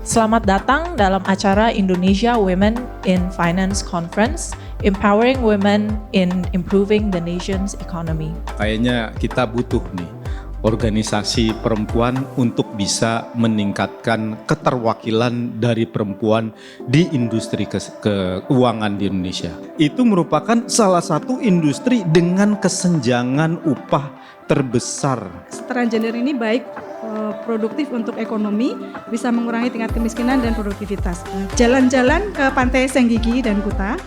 Selamat datang dalam acara Indonesia Women in Finance Conference, Empowering Women in Improving the Nation's Economy. Kayaknya kita butuh nih organisasi perempuan untuk bisa meningkatkan keterwakilan dari perempuan di industri keuangan di Indonesia. Itu merupakan salah satu industri dengan kesenjangan upah terbesar. Kesetaraan gender ini baik produktif untuk ekonomi, bisa mengurangi tingkat kemiskinan dan produktivitas. Jalan-jalan ke Pantai Senggigi dan Kuta,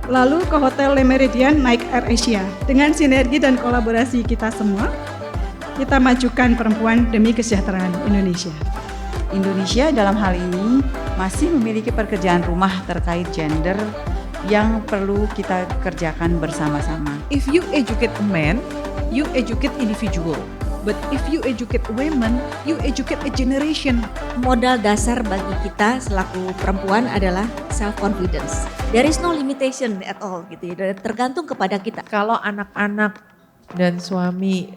lalu ke Hotel Le Méridien naik Air Asia. Dengan sinergi dan kolaborasi kita semua, kita majukan perempuan demi kesejahteraan Indonesia. Indonesia dalam hal ini masih memiliki pekerjaan rumah terkait gender yang perlu kita kerjakan bersama-sama. If you educate a man, you educate individual. But if you educate women, you educate a generation. Modal dasar bagi kita selaku perempuan adalah self-confidence. There is no limitation at all gitu ya, tergantung kepada kita. Kalau anak-anak dan suami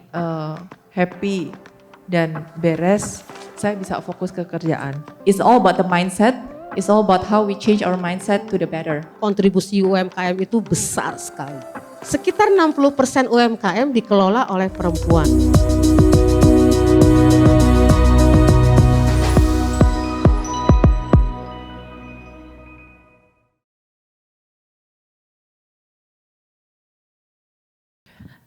happy dan beres, saya bisa fokus ke kerjaan. It's all about the mindset. It's all about how we change our mindset to the better. Kontribusi UMKM itu besar sekali. Sekitar 60% UMKM dikelola oleh perempuan.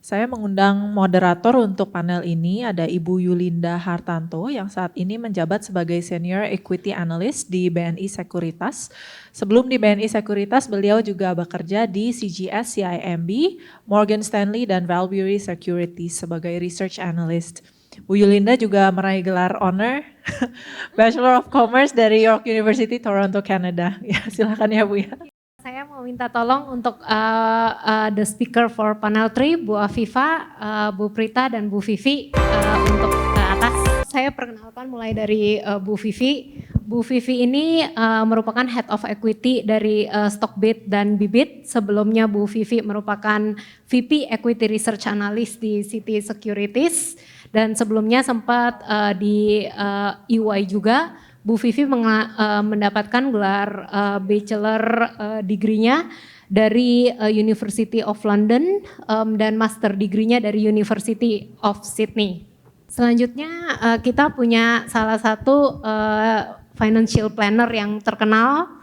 Saya mengundang moderator untuk panel ini, ada Ibu Yulinda Hartanto yang saat ini menjabat sebagai Senior Equity Analyst di BNI Sekuritas. Sebelum di BNI Sekuritas, beliau juga bekerja di CGS CIMB, Morgan Stanley, dan Valbury Securities sebagai Research Analyst. Bu Yulinda juga meraih gelar honor Bachelor of Commerce dari York University, Toronto, Canada. Ya, silakan ya Bu ya. Saya mau minta tolong untuk the speaker for panel 3, Bu Afifa, Bu Prita, dan Bu Vivi untuk ke atas. Saya perkenalkan mulai dari Bu Vivi. Bu Vivi ini merupakan Head of Equity dari Stockbit dan Bibit. Sebelumnya Bu Vivi merupakan VP Equity Research Analyst di Citi Securities. Dan sebelumnya sempat di EY juga. Bu Vivi mendapatkan gelar bachelor degree-nya dari University of London dan master degree-nya dari University of Sydney. Selanjutnya kita punya salah satu financial planner yang terkenal,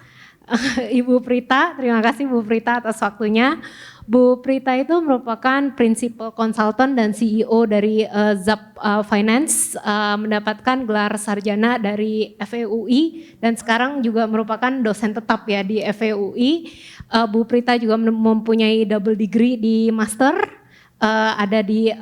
Ibu Prita. Terima kasih Bu Prita atas waktunya. Bu Prita itu merupakan Principal Consultant dan CEO dari ZAP Finance, mendapatkan gelar sarjana dari FEUI dan sekarang juga merupakan dosen tetap ya di FEUI. Bu Prita juga mempunyai double degree di master, ada di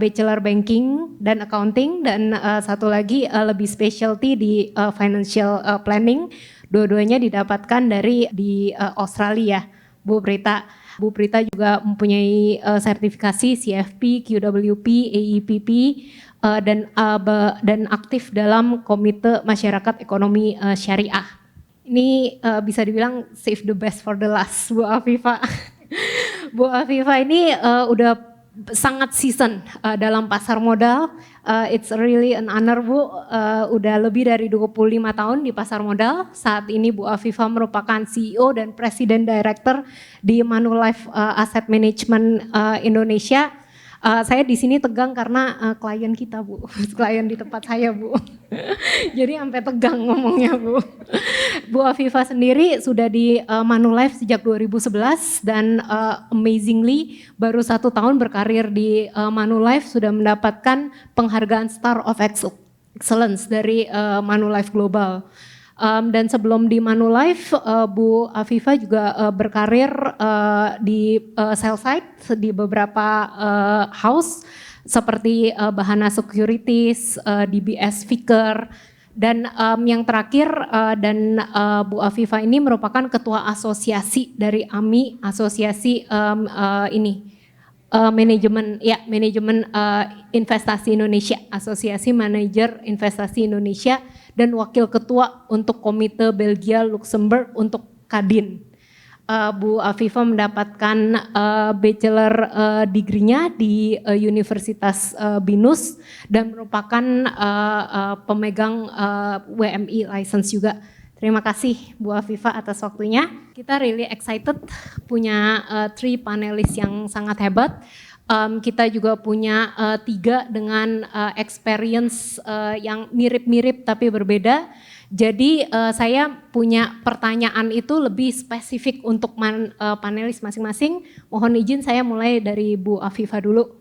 Bachelor Banking dan Accounting, dan satu lagi lebih specialty di Financial Planning. Dua-duanya didapatkan di Australia, Bu Prita. Bu Prita juga mempunyai sertifikasi CFP, QWP, AEPP, dan aktif dalam Komite Masyarakat Ekonomi Syariah. Ini bisa dibilang save the best for the last, Bu Afifa. Bu Afifa ini udah sangat season dalam pasar modal. It's really an honor Bu, udah lebih dari 25 tahun di pasar modal. Saat ini Bu Afifa merupakan CEO dan Presiden Director di Manulife Asset Management Indonesia. Saya di sini tegang karena klien kita Bu, klien di tempat saya Bu. Jadi sampai tegang ngomongnya Bu. Bu Afifa sendiri sudah di Manulife sejak 2011 dan amazingly baru 1 tahun berkarir di Manulife sudah mendapatkan penghargaan Star of Excellence dari Manulife Global. Dan sebelum di Manulife, Bu Afifa juga berkarir di sell side di beberapa house seperti Bahana Securities, DBS Vicker, dan yang terakhir Bu Afifa ini merupakan ketua asosiasi dari AMI, asosiasi manajemen investasi Indonesia, Asosiasi Manajer Investasi Indonesia, dan wakil ketua untuk Komite Belgia Luxembourg untuk Kadin. Bu Afifa mendapatkan bachelor degree-nya di Universitas BINUS dan merupakan pemegang WMI license juga. Terima kasih Bu Afifa atas waktunya. Kita really excited punya 3 panelis yang sangat hebat. Kita juga punya 3 dengan experience yang mirip-mirip tapi berbeda. Jadi saya punya pertanyaan itu lebih spesifik untuk panelis masing-masing. Mohon izin saya mulai dari Bu Afifa dulu.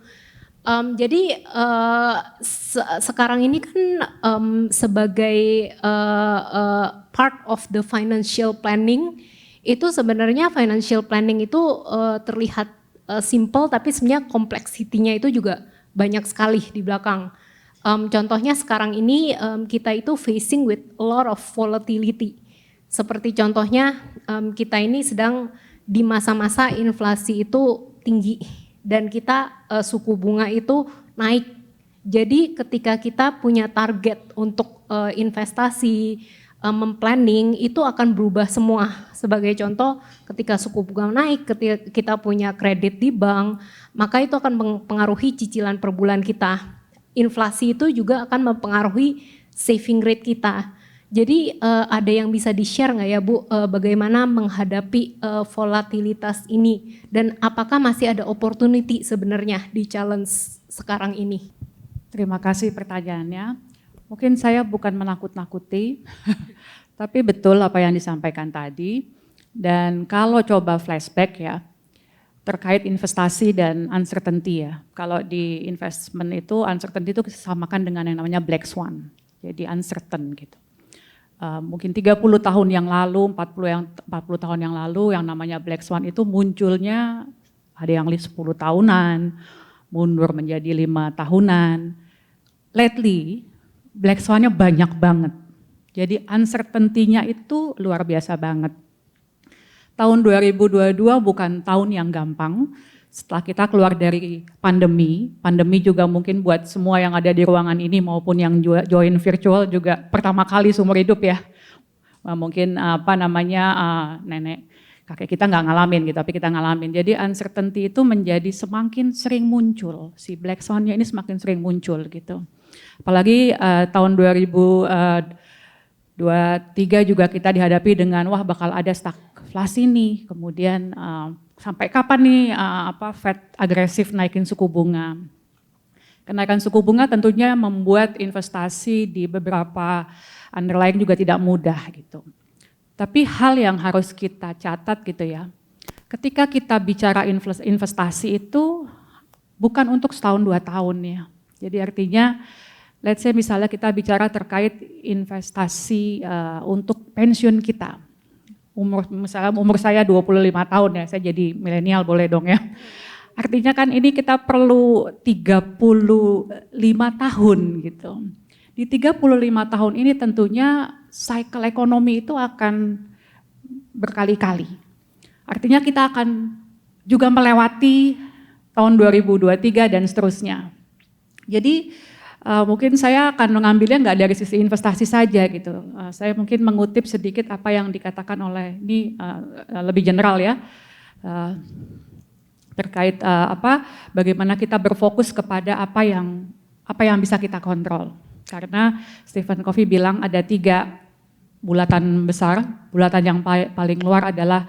Jadi sekarang ini kan sebagai part of the financial planning, itu sebenarnya financial planning itu terlihat simple tapi sebenarnya kompleksitinya itu juga banyak sekali di belakang. Contohnya sekarang ini kita itu facing with a lot of volatility. Seperti contohnya kita ini sedang di masa-masa inflasi itu tinggi dan kita suku bunga itu naik. Jadi ketika kita punya target untuk investasi, memplanning itu akan berubah semua. Sebagai contoh ketika suku bunga naik, ketika kita punya kredit di bank, maka itu akan mempengaruhi cicilan per bulan kita. Inflasi itu juga akan mempengaruhi saving rate kita. Jadi ada yang bisa di-share nggak ya Bu, bagaimana menghadapi volatilitas ini dan apakah masih ada opportunity sebenarnya di challenge sekarang ini? Terima kasih pertanyaannya. Mungkin saya bukan menakut-nakuti, tapi betul apa yang disampaikan tadi. Dan kalau coba flashback ya, terkait investasi dan uncertainty ya. Kalau di investment itu uncertainty itu disamakan dengan yang namanya black swan. Jadi uncertain gitu. Mungkin 30 tahun yang lalu, 40 tahun yang lalu yang namanya black swan itu munculnya ada yang 10 tahunan, mundur menjadi 5 tahunan. Lately black swan-nya banyak banget. Jadi uncertainty-nya itu luar biasa banget. Tahun 2022 bukan tahun yang gampang. Setelah kita keluar dari pandemi juga mungkin buat semua yang ada di ruangan ini maupun yang join virtual juga pertama kali seumur hidup ya. Mungkin nenek kakek kita nggak ngalamin gitu, tapi kita ngalamin. Jadi uncertainty itu menjadi semakin sering muncul, si black swan-nya ini semakin sering muncul gitu. Apalagi tahun 2023 juga kita dihadapi dengan wah bakal ada stagflasi nih, kemudian sampai kapan nih Fed agresif naikin suku bunga. Kenaikan suku bunga tentunya membuat investasi di beberapa underlying juga tidak mudah gitu. Tapi hal yang harus kita catat gitu ya, ketika kita bicara investasi itu bukan untuk setahun 2 tahun ya. Jadi artinya let's say misalnya kita bicara terkait investasi untuk pensiun kita. Misalnya umur saya 25 tahun ya, saya jadi milenial boleh dong ya. Artinya kan ini kita perlu 35 tahun gitu. Di 35 tahun ini tentunya cycle ekonomi itu akan berkali-kali. Artinya kita akan juga melewati tahun 2023 dan seterusnya. Jadi mungkin saya akan mengambilnya nggak dari sisi investasi saja gitu. Saya mungkin mengutip sedikit apa yang dikatakan oleh ini lebih general ya. Terkait bagaimana kita berfokus kepada apa yang bisa kita kontrol. Karena Stephen Covey bilang ada 3 bulatan besar. Bulatan yang paling luar adalah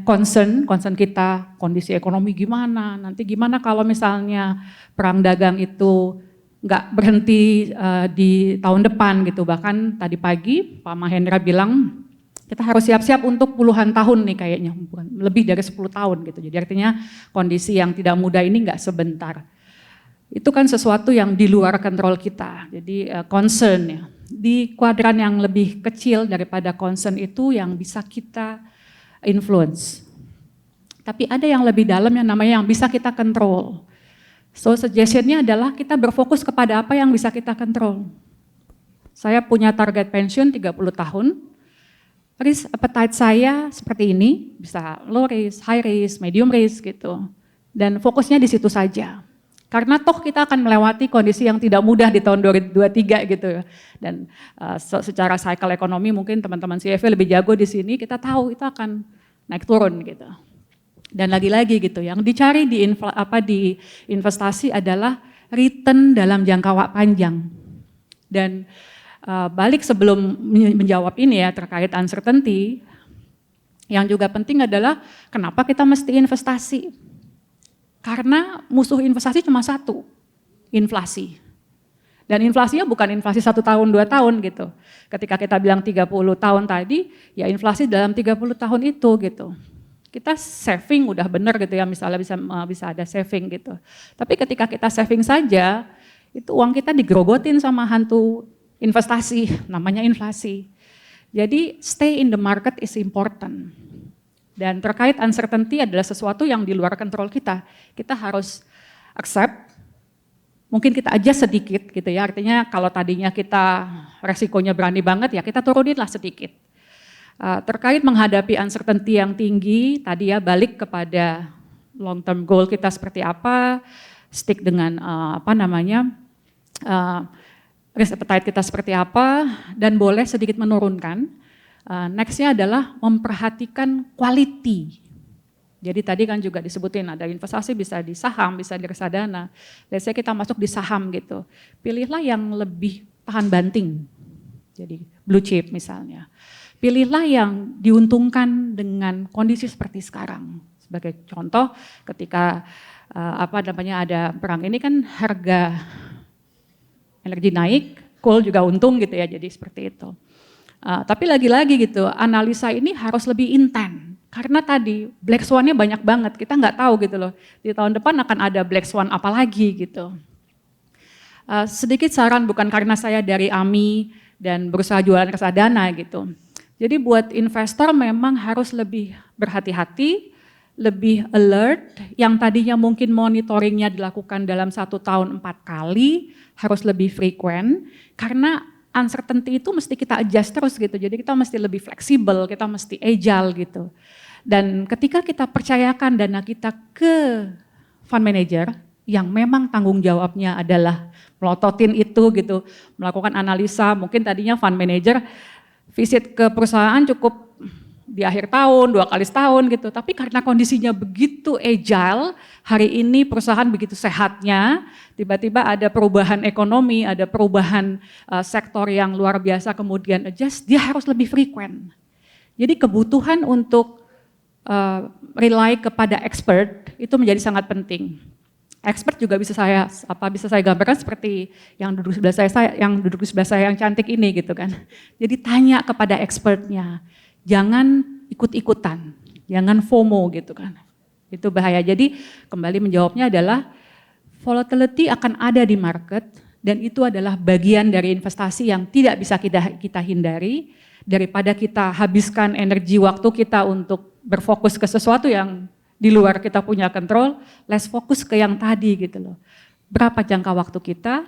concern kita, kondisi ekonomi gimana, nanti gimana kalau misalnya perang dagang itu nggak berhenti di tahun depan gitu. Bahkan tadi pagi Pak Mahendra bilang kita harus siap-siap untuk puluhan tahun nih kayaknya, lebih dari 10 tahun gitu. Jadi artinya kondisi yang tidak mudah ini nggak sebentar. Itu kan sesuatu yang di luar kontrol kita, jadi concern ya. Di kuadran yang lebih kecil daripada concern itu yang bisa kita influence. Tapi ada yang lebih dalam yang namanya yang bisa kita control. So suggestion-nya adalah kita berfokus kepada apa yang bisa kita control. Saya punya target pensiun 30 tahun, risk appetite saya seperti ini, bisa low risk, high risk, medium risk gitu. Dan fokusnya di situ saja. Karena toh kita akan melewati kondisi yang tidak mudah di tahun 2023 gitu ya. Dan secara cycle ekonomi mungkin teman-teman CFA lebih jago di sini, kita tahu itu akan naik turun gitu. Dan lagi-lagi gitu, yang dicari di investasi adalah return dalam jangka panjang. Dan balik sebelum menjawab ini ya terkait uncertainty, yang juga penting adalah kenapa kita mesti investasi. Karena musuh investasi cuma satu, inflasi. Dan inflasinya bukan inflasi 1 tahun, 2 tahun gitu. Ketika kita bilang 30 tahun tadi, ya inflasi dalam 30 tahun itu gitu. Kita saving udah bener gitu ya, misalnya bisa ada saving gitu. Tapi ketika kita saving saja, itu uang kita digerogotin sama hantu investasi, namanya inflasi. Jadi stay in the market is important. Dan terkait uncertainty adalah sesuatu yang di luar kontrol kita. Kita harus accept, mungkin kita adjust sedikit gitu ya, artinya kalau tadinya kita resikonya berani banget ya kita turuninlah sedikit. Terkait menghadapi uncertainty yang tinggi, tadi ya balik kepada long term goal kita seperti apa, stick dengan risk appetite kita seperti apa, dan boleh sedikit menurunkan. Nextnya adalah memperhatikan quality. Jadi tadi kan juga disebutin ada investasi bisa di saham, bisa di reksadana. Let's say kita masuk di saham gitu, pilihlah yang lebih tahan banting. Jadi blue chip misalnya. Pilihlah yang diuntungkan dengan kondisi seperti sekarang. Sebagai contoh, ketika ada perang ini kan harga energi naik, coal juga untung gitu ya, jadi seperti itu. Tapi lagi-lagi gitu, analisa ini harus lebih intens. Karena tadi black swan-nya banyak banget, kita nggak tahu gitu loh. Di tahun depan akan ada black swan apa lagi gitu. Sedikit saran, bukan karena saya dari AMI dan berusaha jualan reksadana gitu. Jadi buat investor memang harus lebih berhati-hati, lebih alert, yang tadinya mungkin monitoringnya dilakukan dalam 1 tahun 4 kali, harus lebih frequent, karena uncertainty itu mesti kita adjust terus gitu, jadi kita mesti lebih fleksibel, kita mesti agile gitu. Dan ketika kita percayakan dana kita ke fund manager, yang memang tanggung jawabnya adalah melototin itu gitu, melakukan analisa, mungkin tadinya fund manager visit ke perusahaan cukup di akhir tahun, 2 kali setahun gitu. Tapi karena kondisinya begitu agile, hari ini perusahaan begitu sehatnya, tiba-tiba ada perubahan ekonomi, ada perubahan sektor yang luar biasa kemudian adjust, dia harus lebih frequent. Jadi kebutuhan untuk rely kepada expert itu menjadi sangat penting. Expert juga bisa saya gambarkan seperti yang duduk di sebelah saya yang cantik ini gitu kan. Jadi tanya kepada expertnya, jangan ikut-ikutan, jangan FOMO gitu kan. Itu bahaya. Jadi kembali menjawabnya adalah volatility akan ada di market dan itu adalah bagian dari investasi yang tidak bisa kita hindari. Daripada kita habiskan energi waktu kita untuk berfokus ke sesuatu yang di luar kita punya kontrol, let's fokus ke yang tadi gitu loh. Berapa jangka waktu kita,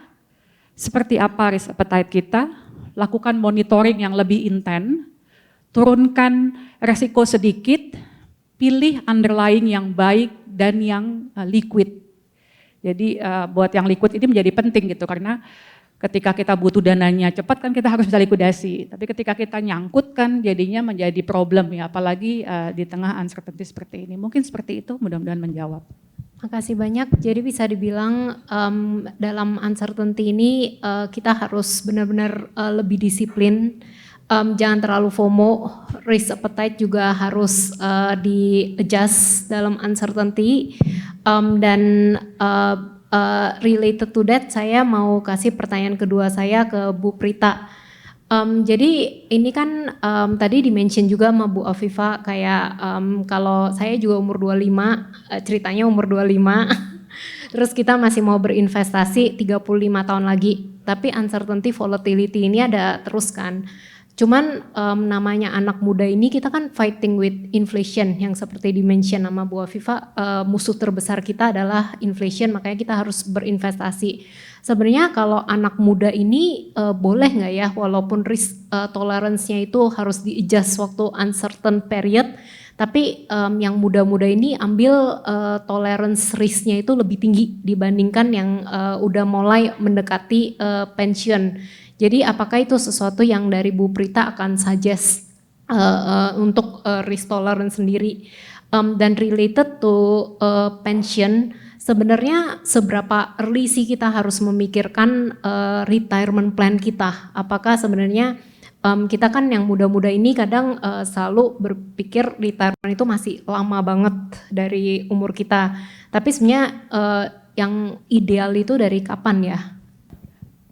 seperti apa risk appetite kita, lakukan monitoring yang lebih intens, turunkan resiko sedikit, pilih underlying yang baik dan yang liquid. Jadi buat yang liquid ini menjadi penting gitu, karena ketika kita butuh dananya cepat kan kita harus bisa likuidasi. Tapi ketika kita nyangkut kan jadinya menjadi problem ya, apalagi di tengah uncertainty seperti ini. Mungkin seperti itu, mudah-mudahan menjawab. Makasih banyak. Jadi bisa dibilang dalam uncertainty ini kita harus benar-benar lebih disiplin. Jangan terlalu FOMO, risk appetite juga harus di-adjust dalam uncertainty. Dan related to that, saya mau kasih pertanyaan kedua saya ke Bu Prita. Jadi ini kan tadi di-mention juga sama Bu Afifa kayak kalau saya juga umur 25, ceritanya umur 25, terus kita masih mau berinvestasi 35 tahun lagi, tapi uncertainty volatility ini ada terus kan. Cuman namanya anak muda ini kita kan fighting with inflation yang seperti di-mention sama Bu Afifa, musuh terbesar kita adalah inflation, makanya kita harus berinvestasi. Sebenarnya kalau anak muda ini boleh nggak ya, walaupun risk tolerance-nya itu harus di-adjust waktu uncertain period, tapi yang muda-muda ini ambil tolerance risk-nya itu lebih tinggi dibandingkan yang udah mulai mendekati pensiun. Jadi apakah itu sesuatu yang dari Bu Prita akan suggest untuk risk tolerance sendiri. Dan related to pension, sebenarnya seberapa early sih kita harus memikirkan retirement plan kita? Apakah sebenarnya kita kan yang muda-muda ini kadang selalu berpikir retirement itu masih lama banget dari umur kita. Tapi sebenarnya yang ideal itu dari kapan ya?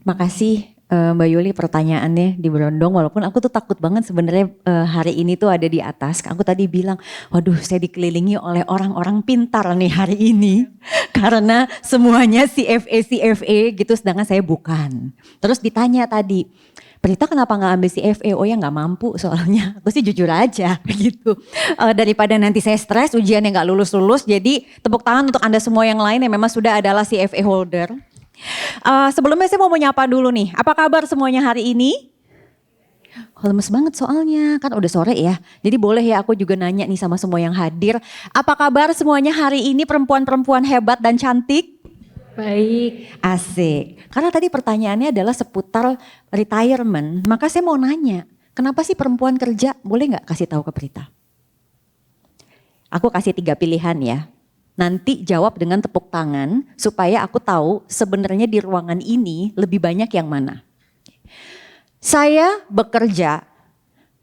Makasih Mbak Yuli pertanyaannya di Berondong, walaupun aku tuh takut banget sebenarnya hari ini tuh ada di atas. Aku tadi bilang, waduh saya dikelilingi oleh orang-orang pintar nih hari ini. Karena semuanya CFA gitu, sedangkan saya bukan. Terus ditanya tadi, Prita kenapa gak ambil CFA? Oh ya gak mampu soalnya, aku sih jujur aja gitu. Daripada nanti saya stres ujian yang gak lulus-lulus, jadi tepuk tangan untuk Anda semua yang lain yang memang sudah adalah CFA holder. Sebelumnya saya mau menyapa dulu nih, apa kabar semuanya hari ini? Lemes banget soalnya, kan udah sore ya. Jadi boleh ya aku juga nanya nih sama semua yang hadir. Apa kabar semuanya hari ini perempuan-perempuan hebat dan cantik? Baik. Asik. Karena tadi pertanyaannya adalah seputar retirement, maka saya mau nanya, kenapa sih perempuan kerja? Boleh gak kasih tahu ke Prita? Aku kasih 3 pilihan ya. Nanti jawab dengan tepuk tangan supaya aku tahu sebenarnya di ruangan ini lebih banyak yang mana. Saya bekerja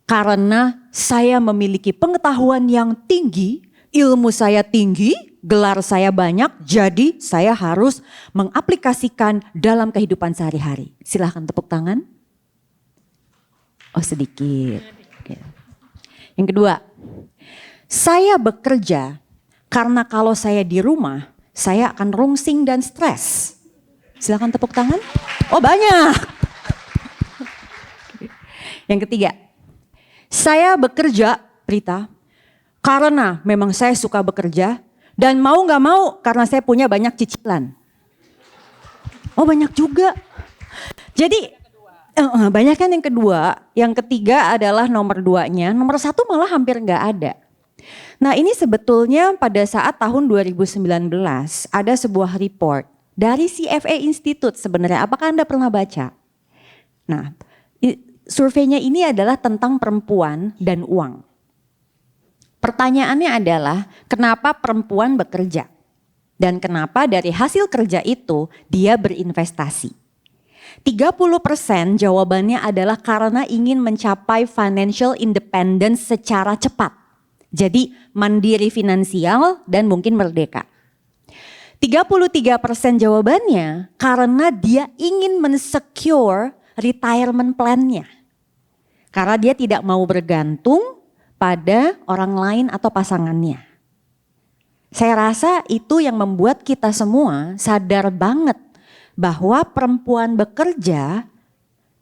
karena saya memiliki pengetahuan yang tinggi, ilmu saya tinggi, gelar saya banyak, jadi saya harus mengaplikasikan dalam kehidupan sehari-hari. Silahkan tepuk tangan. Oh sedikit. Yang kedua, saya bekerja karena kalau saya di rumah, saya akan rungsing dan stres. Silakan tepuk tangan. Oh banyak. Yang ketiga, saya bekerja, Prita, karena memang saya suka bekerja dan mau gak mau karena saya punya banyak cicilan. Oh banyak juga. Jadi banyak kan yang kedua. Yang ketiga adalah nomor 2-nya. Nomor 1 malah hampir gak ada. Nah ini sebetulnya pada saat tahun 2019 ada sebuah report dari CFA Institute sebenarnya. Apakah Anda pernah baca? Nah surveinya ini adalah tentang perempuan dan uang. Pertanyaannya adalah kenapa perempuan bekerja? Dan kenapa dari hasil kerja itu dia berinvestasi? 30% jawabannya adalah karena ingin mencapai financial independence secara cepat. Jadi mandiri finansial dan mungkin merdeka. 33% jawabannya karena dia ingin mensecure retirement plan-nya. Karena dia tidak mau bergantung pada orang lain atau pasangannya. Saya rasa itu yang membuat kita semua sadar banget bahwa perempuan bekerja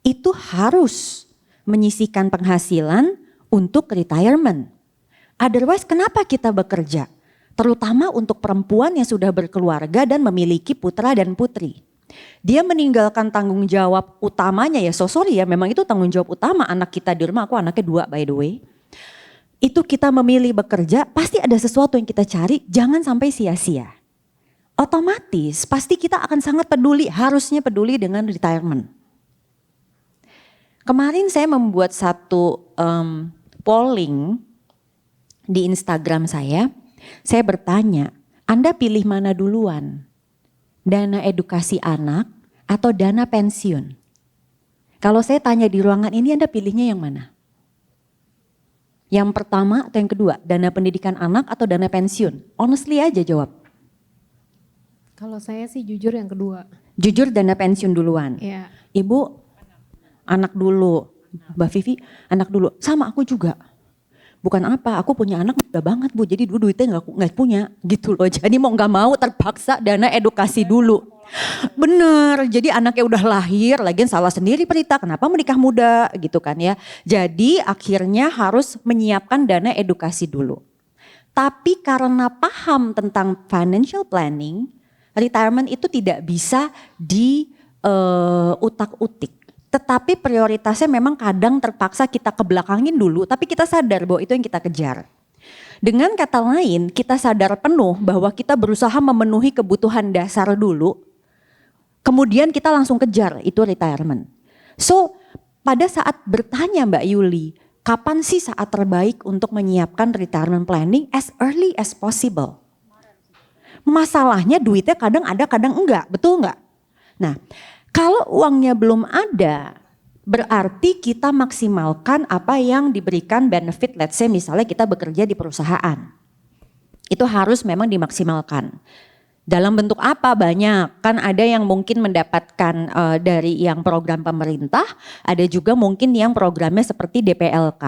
itu harus menyisihkan penghasilan untuk retirement. Otherwise kenapa kita bekerja? Terutama untuk perempuan yang sudah berkeluarga dan memiliki putra dan putri. Dia meninggalkan tanggung jawab utamanya ya, sorry ya memang itu tanggung jawab utama anak kita di rumah, aku anaknya 2 by the way. Itu kita memilih bekerja, pasti ada sesuatu yang kita cari, jangan sampai sia-sia. Otomatis pasti kita akan sangat peduli, harusnya peduli dengan retirement. Kemarin saya membuat satu polling di Instagram saya bertanya, Anda pilih mana duluan? Dana edukasi anak atau dana pensiun? Kalau saya tanya di ruangan ini Anda pilihnya yang mana? Yang pertama atau yang kedua? Dana pendidikan anak atau dana pensiun? Honestly aja jawab. Kalau saya sih jujur yang kedua. Jujur dana pensiun duluan? Iya. Ibu anak dulu, Mbak Vivi anak dulu, sama aku juga. Bukan apa, aku punya anak muda banget Bu, jadi dulu duitnya nggak punya gitu loh. Jadi mau nggak mau terpaksa dana edukasi dulu. Bener, jadi anaknya udah lahir, lagian salah sendiri Prita, kenapa menikah muda gitu kan ya. Jadi akhirnya harus menyiapkan dana edukasi dulu. Tapi karena paham tentang financial planning, retirement itu tidak bisa diutak-utik. Tetapi prioritasnya memang kadang terpaksa kita kebelakangin dulu, tapi kita sadar bahwa itu yang kita kejar. Dengan kata lain, kita sadar penuh bahwa kita berusaha memenuhi kebutuhan dasar dulu, kemudian kita langsung kejar, itu retirement. So, pada saat bertanya Mbak Yuli, Kapan sih saat terbaik untuk menyiapkan retirement planning? As early as possible. Masalahnya duitnya kadang ada kadang enggak, betul enggak? Nah, kalau uangnya belum ada, berarti kita maksimalkan apa yang diberikan benefit, let's say misalnya kita bekerja di perusahaan. Itu harus memang dimaksimalkan. Dalam bentuk apa? Banyak, kan ada yang mungkin mendapatkan dari yang program pemerintah, ada juga mungkin yang programnya seperti DPLK.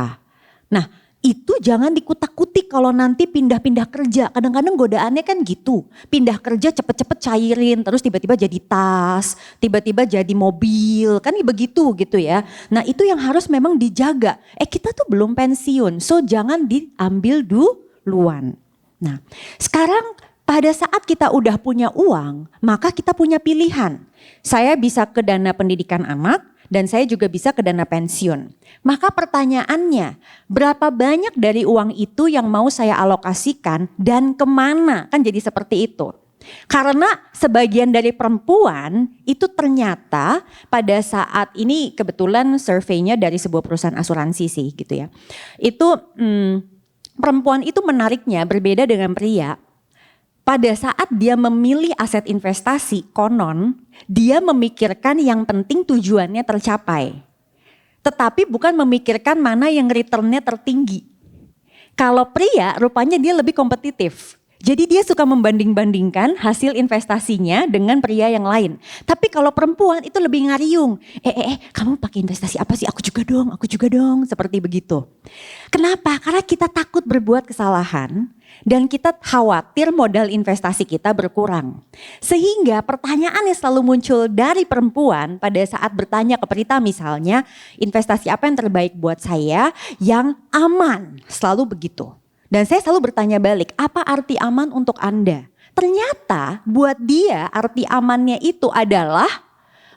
Nah, itu jangan dikutak-kutik kalau nanti pindah-pindah kerja. Kadang-kadang godaannya kan gitu. Pindah kerja cepet-cepet cairin, terus tiba-tiba jadi tas, tiba-tiba jadi mobil, kan begitu gitu ya. Nah itu yang harus memang dijaga. Kita tuh belum pensiun, so jangan diambil duluan. Nah sekarang pada saat kita udah punya uang, maka kita punya pilihan. Saya bisa ke dana pendidikan anak, dan saya juga bisa ke dana pensiun. Maka pertanyaannya, berapa banyak dari uang itu yang mau saya alokasikan dan kemana? Kan jadi seperti itu. Karena sebagian dari perempuan itu ternyata pada saat ini kebetulan surveinya dari sebuah perusahaan asuransi sih gitu ya. Itu perempuan itu menariknya berbeda dengan pria. Pada saat dia memilih aset investasi, konon dia memikirkan yang penting tujuannya tercapai. Tetapi bukan memikirkan mana yang returnnya tertinggi. Kalau pria rupanya dia lebih kompetitif. Jadi dia suka membanding-bandingkan hasil investasinya dengan pria yang lain. Tapi kalau perempuan itu lebih ngariung. Kamu pakai investasi apa sih? Aku juga dong. Seperti begitu. Kenapa? Karena kita takut berbuat kesalahan. Dan kita khawatir modal investasi kita berkurang. Sehingga pertanyaan yang selalu muncul dari perempuan pada saat bertanya ke Prita misalnya, investasi apa yang terbaik buat saya yang aman? Selalu begitu. Dan saya selalu bertanya balik, apa arti aman untuk Anda? Ternyata buat dia arti amannya itu adalah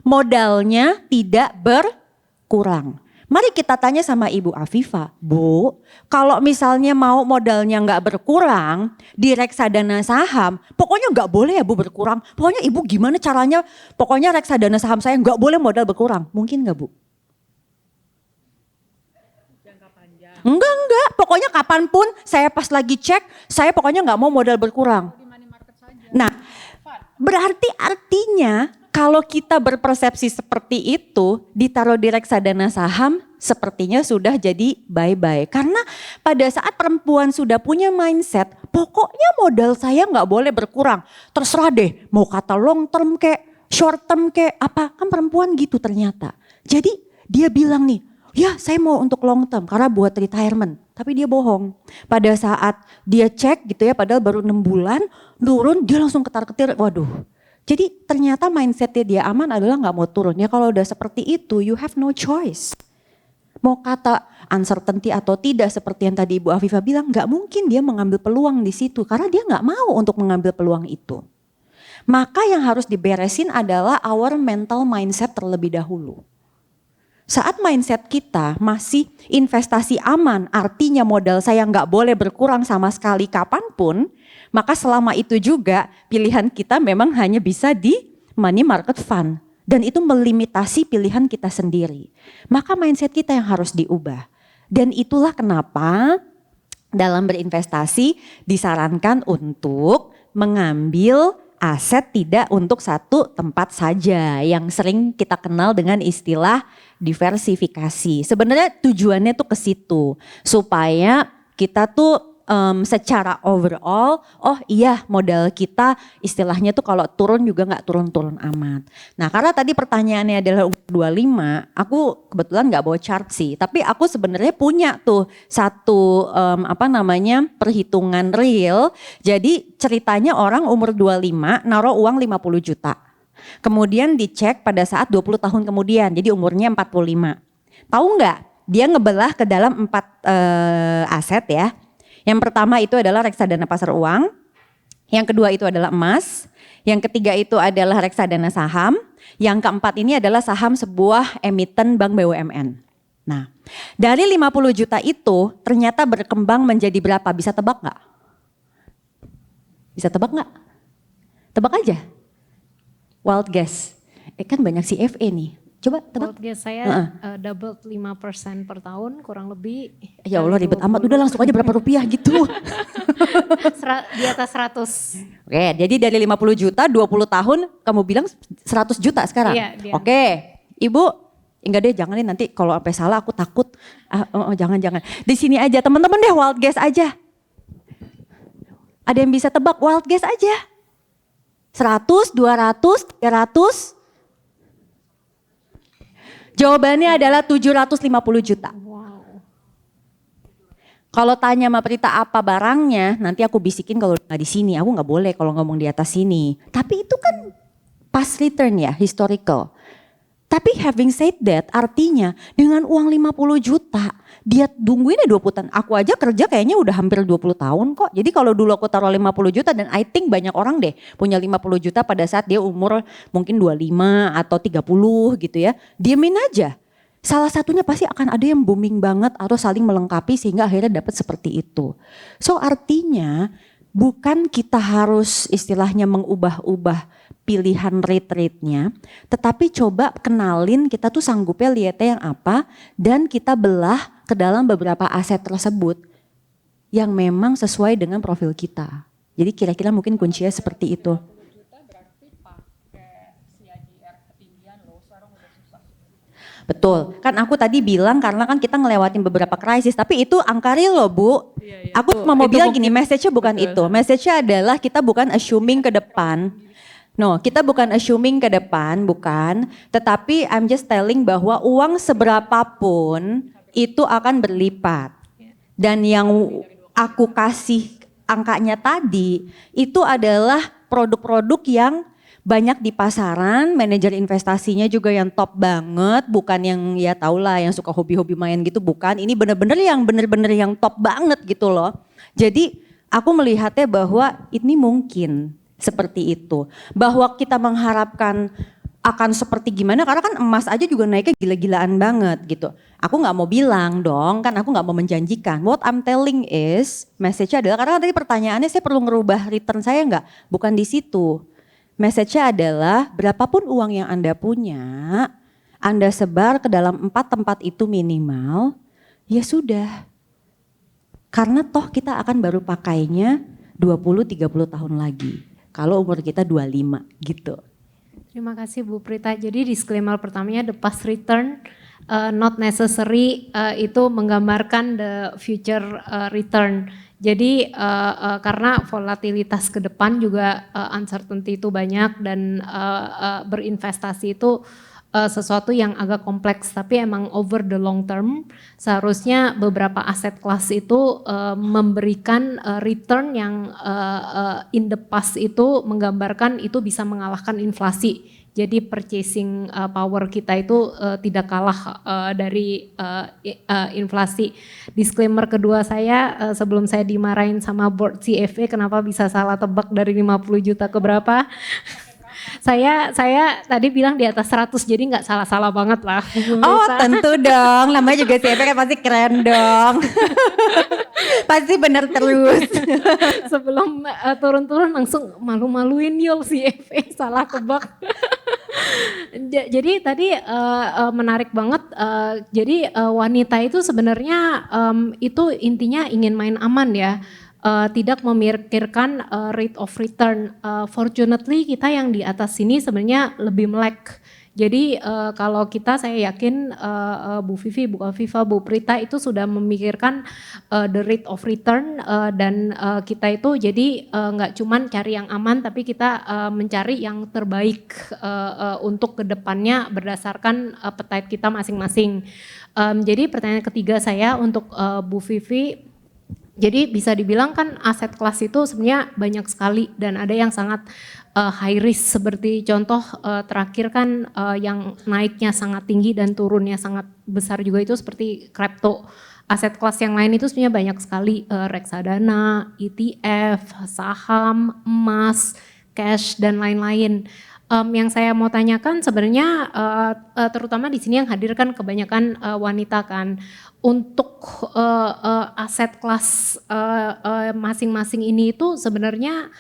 modalnya tidak berkurang. Mari kita tanya sama Ibu Afifah, Bu, kalau misalnya mau modalnya nggak berkurang di reksadana saham, pokoknya nggak boleh ya Bu berkurang. Pokoknya Ibu gimana caranya, pokoknya reksadana saham saya nggak boleh modal berkurang. Mungkin nggak Bu? Enggak, pokoknya kapanpun saya pas lagi cek, saya pokoknya nggak mau modal berkurang. Nah, berarti artinya kalau kita berpersepsi seperti itu, ditaruh di reksadana saham, sepertinya sudah jadi bye-bye. Karena pada saat perempuan sudah punya mindset, pokoknya modal saya nggak boleh berkurang. Terserah deh, mau kata long term kek, short term kek, apa, kan perempuan gitu ternyata. Jadi dia bilang nih, ya saya mau untuk long term karena buat retirement. Tapi dia bohong. Pada saat dia cek gitu ya, padahal baru 6 bulan, turun dia langsung ketar-ketir, waduh. Jadi ternyata mindsetnya dia aman adalah nggak mau turun. Ya kalau udah seperti itu, you have no choice. Mau kata uncertainty atau tidak seperti yang tadi Ibu Afifah bilang, nggak mungkin dia mengambil peluang di situ karena dia nggak mau untuk mengambil peluang itu. Maka yang harus diberesin adalah our mental mindset terlebih dahulu. Saat mindset kita masih investasi aman, artinya modal saya nggak boleh berkurang sama sekali kapanpun, maka selama itu juga pilihan kita memang hanya bisa di money market fund. Dan itu melimitasi pilihan kita sendiri. Maka mindset kita yang harus diubah. Dan itulah kenapa dalam berinvestasi disarankan untuk mengambil aset tidak untuk satu tempat saja yang sering kita kenal dengan istilah diversifikasi. Sebenarnya tujuannya tuh ke situ supaya kita tuh secara overall, oh iya modal kita istilahnya tuh kalau turun juga nggak turun-turun amat. Nah karena tadi pertanyaannya adalah umur 25, aku kebetulan nggak bawa chart sih, tapi aku sebenarnya punya tuh satu perhitungan real. Jadi ceritanya orang umur 25 naruh uang 50 juta. Kemudian dicek pada saat 20 tahun kemudian, jadi umurnya 45. Tahu nggak? Dia ngebelah ke dalam 4 aset ya. Yang pertama itu adalah reksadana pasar uang, yang kedua itu adalah emas, yang ketiga itu adalah reksadana saham, yang keempat ini adalah saham sebuah emiten bank BUMN. Nah, dari 50 juta itu ternyata berkembang menjadi berapa? Bisa tebak nggak? Bisa tebak nggak? Tebak aja. Wild guess. Kan banyak CFA nih. Coba tebak. World gas saya double 5% per tahun kurang lebih. Ya Allah ribet amat, udah langsung aja berapa rupiah gitu. Di atas 100. Oke, jadi dari 50 juta 20 tahun kamu bilang 100 juta sekarang? Iya, dia. Oke, Ibu, enggak deh jangan deh nanti kalau sampai salah aku takut. Jangan. Di sini aja teman-teman deh wild guess aja. Ada yang bisa tebak wild guess aja? 100, 200, 300? Jawabannya adalah 750 juta. Kalau tanya sama Prita apa barangnya, nanti aku bisikin kalau nggak di sini. Aku nggak boleh kalau ngomong di atas sini. Tapi itu kan past return ya, historical. Tapi having said that, artinya dengan uang 50 juta, dia tungguinnya 20 tahun. Aku aja kerja kayaknya udah hampir 20 tahun kok. Jadi kalau dulu aku taruh 50 juta dan I think banyak orang deh punya 50 juta pada saat dia umur mungkin 25 atau 30 gitu ya. Diamin aja. Salah satunya pasti akan ada yang booming banget atau saling melengkapi sehingga akhirnya dapat seperti itu. So artinya bukan kita harus istilahnya mengubah-ubah pilihan rate-nya, tetapi coba kenalin kita tuh sanggupnya lihatnya yang apa dan kita belah ke dalam beberapa aset tersebut yang memang sesuai dengan profil kita. Jadi kira-kira mungkin kuncinya seperti itu. Betul, kan aku tadi bilang karena kan kita ngelewatin beberapa krisis, tapi itu angka real loh Bu. Aku cuma mau bilang gini, message-nya bukan itu. Message-nya adalah kita bukan assuming ke depan. No, kita bukan assuming ke depan, bukan. Tetapi I'm just telling bahwa uang seberapapun itu akan berlipat. Dan yang aku kasih angkanya tadi, itu adalah produk-produk yang banyak di pasaran, manajer investasinya juga yang top banget, bukan yang ya tau lah yang suka hobi-hobi main gitu, bukan. Ini bener-bener yang top banget gitu loh. Jadi aku melihatnya bahwa ini mungkin seperti itu. Bahwa kita mengharapkan akan seperti gimana, karena kan emas aja juga naiknya gila-gilaan banget gitu. Aku gak mau bilang dong, kan aku gak mau menjanjikan. What I'm telling is, message-nya adalah, karena tadi pertanyaannya saya perlu ngerubah return saya gak? Bukan di situ. Message-nya adalah berapapun uang yang Anda punya, Anda sebar ke dalam 4 tempat itu minimal, ya sudah. Karena toh kita akan baru pakainya 20-30 tahun lagi. Kalau umur kita 25 gitu. Terima kasih Bu Prita. Jadi disclaimer pertamanya the past return not necessary itu menggambarkan the future return. Jadi karena volatilitas ke depan juga uncertainty itu banyak dan berinvestasi itu sesuatu yang agak kompleks, tapi emang over the long term seharusnya beberapa aset kelas itu memberikan return yang in the past itu menggambarkan itu bisa mengalahkan inflasi. Jadi purchasing power kita itu tidak kalah dari inflasi. Disclaimer kedua saya sebelum saya dimarahin sama board CFA kenapa bisa salah tebak dari 50 juta ke berapa. Saya tadi bilang di atas 100 jadi nggak salah-salah banget lah. Oh tentu dong, namanya juga CFA kan pasti keren dong. Pasti benar terus. Sebelum turun-turun langsung malu-maluin Yul CFA salah tebak. Jadi tadi menarik banget. Jadi wanita itu sebenarnya itu intinya ingin main aman ya. Tidak memikirkan rate of return. Fortunately kita yang di atas sini sebenarnya lebih melek. Jadi kalau kita saya yakin Bu Vivi, Bu Afifa, Bu Prita itu sudah memikirkan the rate of return dan kita itu jadi nggak cuman cari yang aman tapi kita mencari yang terbaik untuk kedepannya berdasarkan appetite kita masing-masing. Jadi pertanyaan ketiga saya untuk Bu Vivi. Jadi bisa dibilang kan aset kelas itu sebenarnya banyak sekali dan ada yang sangat high risk seperti contoh terakhir kan yang naiknya sangat tinggi dan turunnya sangat besar juga itu seperti crypto. Aset kelas yang lain itu sebenarnya banyak sekali reksadana, ETF, saham, emas, cash dan lain-lain. Yang saya mau tanyakan sebenarnya terutama di sini yang hadir kan kebanyakan wanita kan. Untuk aset kelas masing-masing ini itu sebenarnya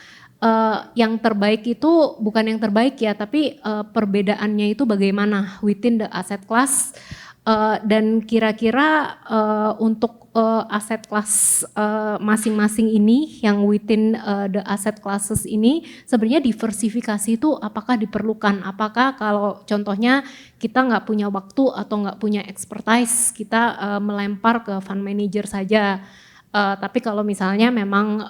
yang terbaik itu bukan yang terbaik ya, tapi perbedaannya itu bagaimana within the asset class. Dan kira-kira untuk aset kelas masing-masing ini yang within the asset classes ini sebenarnya diversifikasi itu apakah diperlukan? Apakah kalau contohnya kita nggak punya waktu atau nggak punya expertise, kita melempar ke fund manager saja. Tapi kalau misalnya memang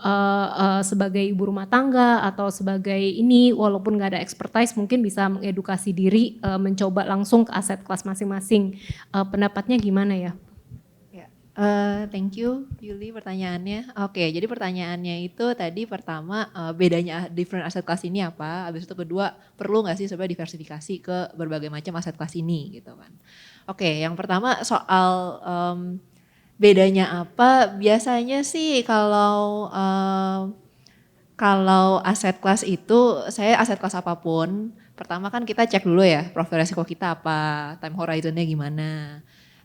sebagai ibu rumah tangga atau sebagai ini walaupun nggak ada expertise mungkin bisa mengedukasi diri mencoba langsung ke aset kelas masing-masing. Pendapatnya gimana ya? Thank you Yuli pertanyaannya. Oke, jadi pertanyaannya itu tadi pertama bedanya different asset class ini apa? Habis itu kedua perlu nggak sih sebenarnya diversifikasi ke berbagai macam aset class ini gitu kan? Oke, yang pertama soal bedanya apa? Biasanya sih kalau aset kelas itu, saya aset kelas apapun, pertama kan kita cek dulu ya profil resiko kita apa, time horizonnya gimana.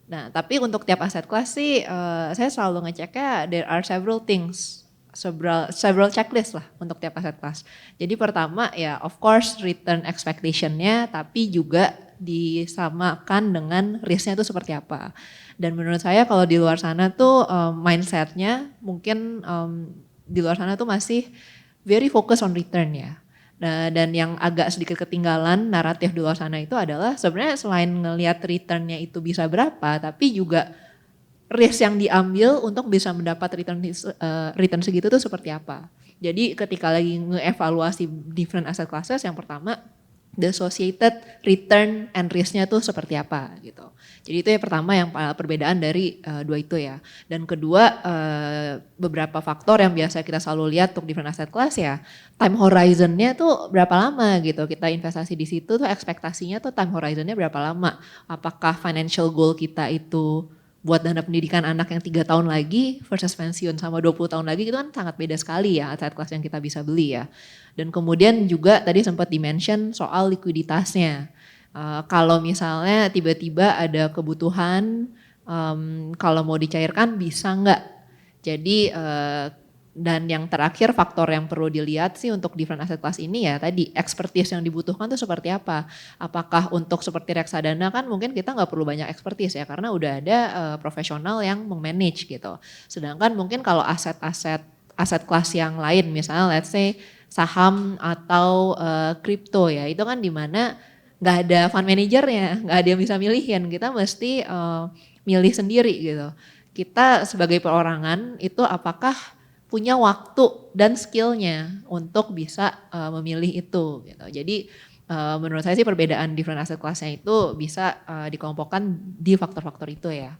Nah tapi untuk tiap aset kelas sih saya selalu ngeceknya there are several things, several checklist lah untuk tiap aset kelas. Jadi pertama ya of course return expectation-nya, tapi juga disamakan dengan risknya itu seperti apa. Dan menurut saya kalau di luar sana tuh mindsetnya mungkin di luar sana tuh masih very focus on return ya. Nah, dan yang agak sedikit ketinggalan naratif di luar sana itu adalah sebenarnya selain ngelihat returnnya itu bisa berapa, tapi juga risk yang diambil untuk bisa mendapat return segitu tuh seperti apa. Jadi ketika lagi ngeevaluasi different asset classes, yang pertama the associated return and risk-nya tuh seperti apa gitu. Jadi itu yang pertama yang perbedaan dari dua itu ya. Dan kedua beberapa faktor yang biasa kita selalu lihat untuk different asset class ya, time horizon-nya tuh berapa lama gitu. Kita investasi di situ tuh ekspektasinya tuh time horizon-nya berapa lama. Apakah financial goal kita itu buat dana pendidikan anak yang 3 tahun lagi versus pensiun sama 20 tahun lagi, itu kan sangat beda sekali ya aset kelas yang kita bisa beli ya. Dan kemudian juga tadi sempat dimention soal likuiditasnya. Kalau misalnya tiba-tiba ada kebutuhan, kalau mau dicairkan bisa nggak? Jadi dan yang terakhir faktor yang perlu dilihat sih untuk different asset class ini ya tadi expertise yang dibutuhkan tuh seperti apa. Apakah untuk seperti reksadana kan mungkin kita nggak perlu banyak expertise ya karena udah ada profesional yang memanage gitu. Sedangkan mungkin kalau aset kelas yang lain misalnya let's say saham atau kripto ya itu kan dimana nggak ada fund manajernya, nggak ada yang bisa milihin, kita mesti milih sendiri gitu. Kita sebagai perorangan itu apakah punya waktu dan skillnya untuk bisa memilih itu gitu. Jadi menurut saya sih perbedaan different asset class-nya itu bisa dikelompokkan di faktor-faktor itu ya.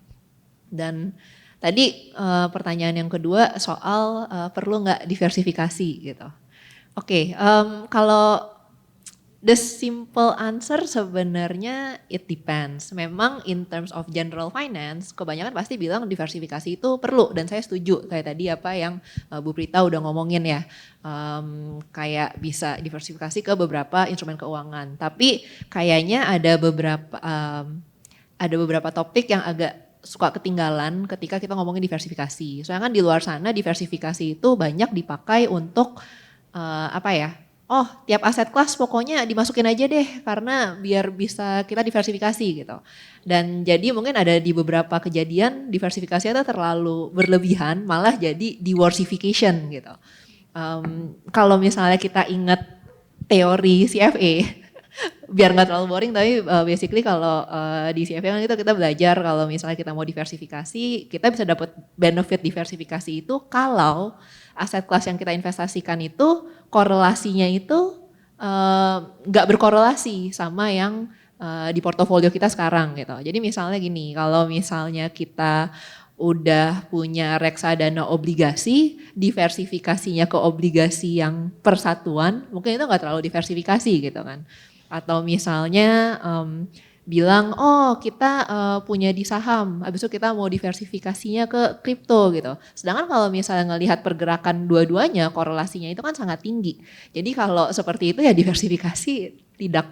Dan tadi pertanyaan yang kedua soal perlu nggak diversifikasi gitu. Oke, kalau the simple answer sebenarnya it depends. Memang in terms of general finance, kebanyakan pasti bilang diversifikasi itu perlu dan saya setuju kayak tadi apa yang Bu Prita udah ngomongin ya, kayak bisa diversifikasi ke beberapa instrumen keuangan. Tapi kayaknya ada beberapa topik yang agak suka ketinggalan ketika kita ngomongin diversifikasi. Soalnya kan di luar sana diversifikasi itu banyak dipakai untuk oh tiap aset kelas pokoknya dimasukin aja deh karena biar bisa kita diversifikasi gitu. Dan jadi mungkin ada di beberapa kejadian diversifikasi itu terlalu berlebihan malah jadi diversification gitu. Kalau misalnya kita ingat teori CFA, biar nggak terlalu boring tapi basically kalau di CFA kan kita belajar kalau misalnya kita mau diversifikasi kita bisa dapat benefit diversifikasi itu kalau aset kelas yang kita investasikan itu korelasinya itu nggak berkorelasi sama yang di portofolio kita sekarang gitu. Jadi misalnya gini, kalau misalnya kita udah punya reksadana obligasi, diversifikasinya ke obligasi yang persatuan, mungkin itu nggak terlalu diversifikasi gitu kan. Atau misalnya bilang oh kita punya di saham, habis itu kita mau diversifikasinya ke kripto gitu. Sedangkan kalau misalnya ngelihat pergerakan dua-duanya korelasinya itu kan sangat tinggi. Jadi kalau seperti itu ya diversifikasi tidak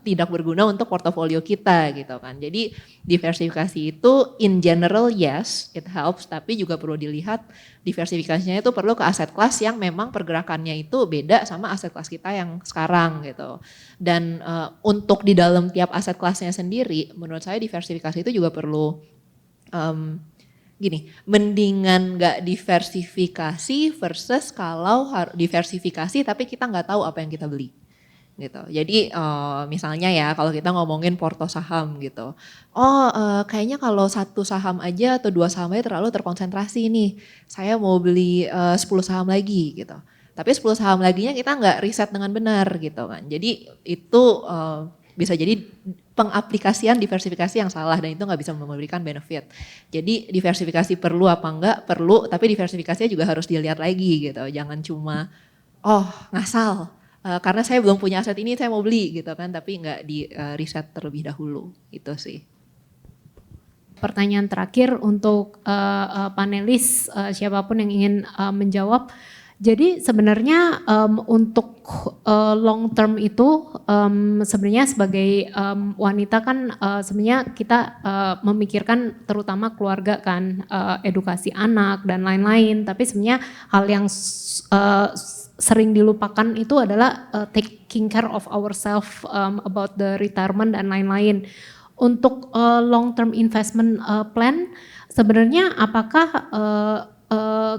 tidak berguna untuk portofolio kita gitu kan. Jadi diversifikasi itu in general yes it helps, tapi juga perlu dilihat diversifikasinya itu perlu ke aset kelas yang memang pergerakannya itu beda sama aset kelas kita yang sekarang gitu. Dan untuk di dalam tiap aset kelasnya sendiri menurut saya diversifikasi itu juga perlu gini, mendingan nggak diversifikasi versus kalau diversifikasi tapi kita nggak tahu apa yang kita beli gitu. Jadi misalnya ya kalau kita ngomongin porto saham gitu, kayaknya kalau satu saham aja atau dua saham aja terlalu terkonsentrasi nih, saya mau beli 10 saham lagi gitu. Tapi 10 saham laginya kita nggak riset dengan benar gitu kan. Jadi itu bisa jadi pengaplikasian diversifikasi yang salah dan itu nggak bisa memberikan benefit. Jadi diversifikasi perlu apa enggak? Perlu, tapi diversifikasinya juga harus dilihat lagi gitu. Jangan cuma ngasal. Karena saya belum punya aset ini saya mau beli gitu kan, tapi nggak di riset terlebih dahulu, itu sih. Pertanyaan terakhir untuk panelis siapapun yang ingin menjawab. Jadi sebenarnya untuk long term itu sebenarnya sebagai wanita kan sebenarnya kita memikirkan terutama keluarga kan, edukasi anak dan lain-lain. Tapi sebenarnya hal yang sering dilupakan itu adalah taking care of ourselves about the retirement dan lain-lain. Untuk long term investment plan sebenarnya apakah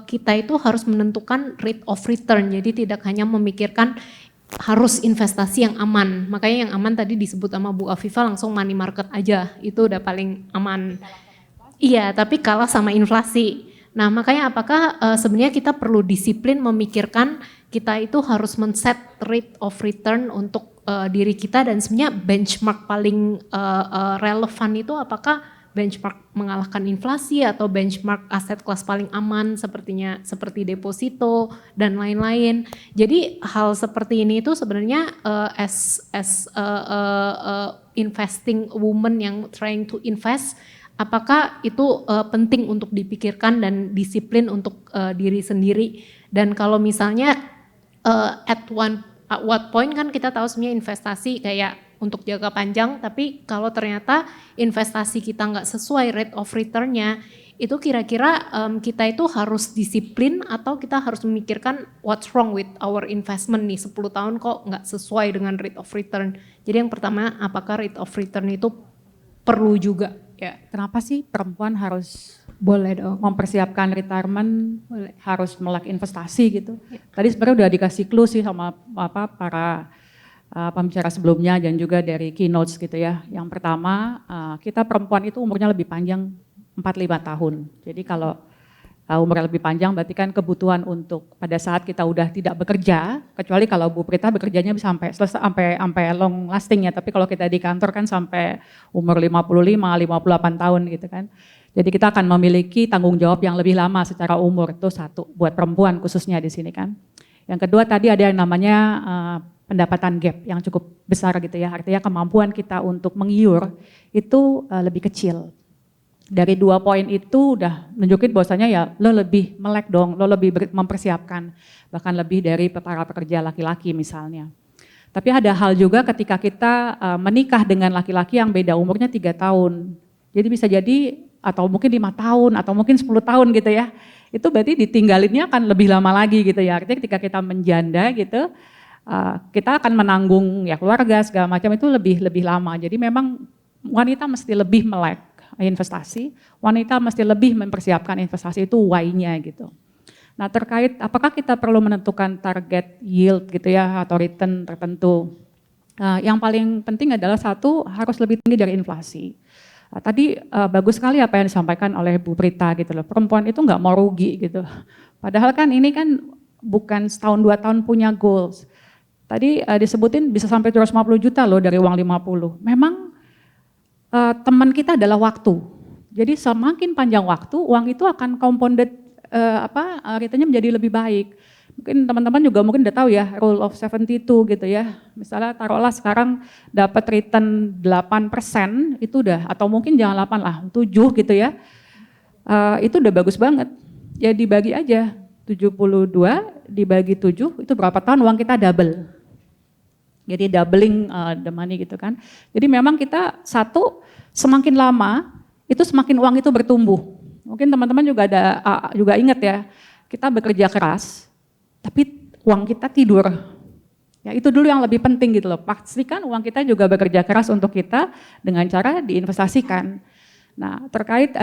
kita itu harus menentukan rate of return, jadi tidak hanya memikirkan harus investasi yang aman. Makanya yang aman tadi disebut sama Bu Afifah langsung money market aja, itu udah paling aman. Iya, tapi kalah sama inflasi. Nah makanya apakah sebenarnya kita perlu disiplin memikirkan kita itu harus men-set rate of return untuk diri kita, dan sebenarnya benchmark paling relevan itu apakah benchmark mengalahkan inflasi atau benchmark aset kelas paling aman seperti deposito dan lain-lain. Jadi hal seperti ini itu sebenarnya as investing woman yang trying to invest, apakah itu penting untuk dipikirkan dan disiplin untuk diri sendiri. Dan kalau misalnya at what point kan kita tahu sebenarnya investasi kayak untuk jangka panjang, tapi kalau ternyata investasi kita nggak sesuai rate of return-nya, itu kira-kira kita itu harus disiplin atau kita harus memikirkan what's wrong with our investment nih, 10 tahun kok nggak sesuai dengan rate of return. Jadi yang pertama, apakah rate of return itu perlu juga? Ya, kenapa sih perempuan harus mempersiapkan retirement, harus melek investasi gitu? Tadi sebenarnya udah dikasih clue sih sama para pembicara sebelumnya dan juga dari keynotes gitu ya. Yang pertama, kita perempuan itu umurnya lebih panjang 45 tahun. Jadi kalau umurnya lebih panjang berarti kan kebutuhan untuk pada saat kita udah tidak bekerja, kecuali kalau Bu Prita bekerjanya bisa sampai long lasting ya, tapi kalau kita di kantor kan sampai umur 55, 58 tahun gitu kan. Jadi kita akan memiliki tanggung jawab yang lebih lama secara umur, itu satu buat perempuan khususnya di sini kan. Yang kedua tadi ada yang namanya pendapatan gap yang cukup besar gitu ya, artinya kemampuan kita untuk mengiur itu lebih kecil. Dari 2 poin itu udah nunjukin bahwasanya ya lo lebih melek dong, lo lebih mempersiapkan, bahkan lebih dari para pekerja laki-laki misalnya. Tapi ada hal juga ketika kita menikah dengan laki-laki yang beda umurnya 3 tahun. Jadi bisa jadi atau mungkin 5 tahun atau mungkin 10 tahun gitu ya. Itu berarti ditinggalinnya akan lebih lama lagi gitu ya. Artinya ketika kita menjanda gitu, kita akan menanggung ya keluarga segala macam itu lebih lama. Jadi memang wanita mesti lebih melek investasi, wanita mesti lebih mempersiapkan investasi itu why-nya gitu. Nah terkait apakah kita perlu menentukan target yield gitu ya atau return tertentu. Yang paling penting adalah satu harus lebih tinggi dari inflasi. Tadi bagus sekali apa yang disampaikan oleh Bu Prita gitu loh, perempuan itu nggak mau rugi gitu. Padahal kan ini kan bukan setahun 2 tahun punya goals. Tadi disebutin bisa sampai 250 juta loh dari uang 50. Memang teman kita adalah waktu. Jadi semakin panjang waktu, uang itu akan compounded returnnya menjadi lebih baik. Mungkin teman-teman juga mungkin udah tahu ya rule of 72 gitu ya. Misalnya taruhlah sekarang dapat return 8% itu udah, atau mungkin jangan 8 lah, 7 gitu ya. Itu udah bagus banget. Ya dibagi aja 72 dibagi 7 itu berapa tahun uang kita double. Jadi doubling the money gitu kan. Jadi memang kita semakin lama itu semakin uang itu bertumbuh. Mungkin teman-teman juga ingat ya, kita bekerja keras, tapi uang kita tidur. Ya itu dulu yang lebih penting gitu loh. Pastikan uang kita juga bekerja keras untuk kita dengan cara diinvestasikan. Nah terkait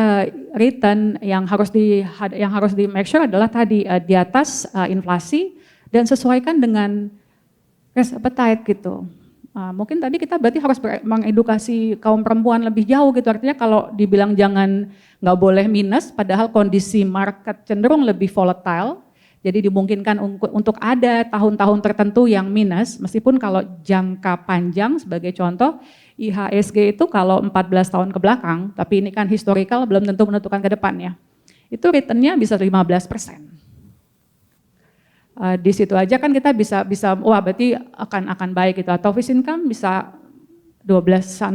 return yang harus di make sure adalah tadi di atas inflasi dan sesuaikan dengan risk appetite gitu. Mungkin tadi kita berarti harus mengedukasi kaum perempuan lebih jauh gitu. Artinya kalau dibilang nggak boleh minus, padahal kondisi market cenderung lebih volatile. Jadi dimungkinkan untuk ada tahun-tahun tertentu yang minus, meskipun kalau jangka panjang sebagai contoh, IHSG itu kalau 14 tahun ke belakang, tapi ini kan historical belum tentu menentukan ke depannya. Itu returnnya bisa 15%. Di situ aja kan kita bisa wah berarti akan baik gitu, atau fixed income bisa 12%